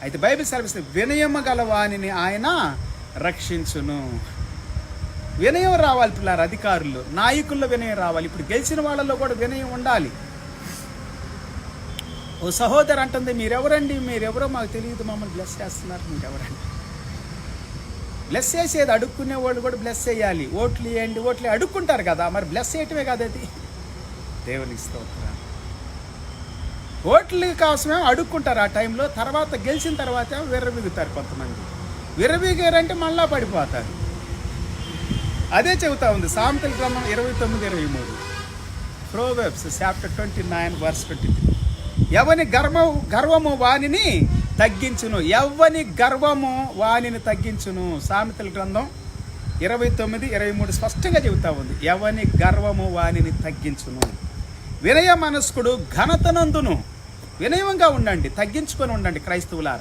అయితే బైబిల్ సెలవిస్తుంది, వినయము గల వానిని ఆయన రక్షించును. వినయం రావాలి పిల్లలు, అధికారులు నాయకుల్లో వినయం రావాలి. ఇప్పుడు గెలిచిన వాళ్ళలో కూడా వినయం ఉండాలి. ఓ సహోదరు అంటుంది, మీరెవరో మాకు తెలియదు, మమ్మల్ని బ్లెస్ చేస్తున్నారు, మీరెవరండి? బ్లెస్ చేసేది అడుక్కునే వాళ్ళు కూడా బ్లెస్ చేయాలి. ఓట్లు వేయండి అడుక్కుంటారు కదా, మరి బ్లెస్ చేయటమే కదా అది. దేవునికి స్తోత్రం. ఓట్ల కోసమే అడుక్కుంటారు ఆ టైంలో, తర్వాత గెలిచిన తర్వాత విర్రబీగుతారు కొంతమంది. విర్రబీగారంటే మళ్ళా పడిపోతారు. అదే చెబుతా ఉంది సామెతల గ్రంథం 29-23, ప్రోవర్బ్స్ చాప్టర్ 29 verse 23. ఎవని గర్వము వానిని తగ్గించును, ఎవని గర్వము వానిని తగ్గించును. సామెతల గ్రంథం 29-23 స్పష్టంగా చెబుతా ఉంది, ఎవని గర్వము వానిని తగ్గించును. వినయ మనస్కుడు ఘనతనందును. వినయంగా ఉండండి, తగ్గించుకొని ఉండండి క్రైస్తవులారా.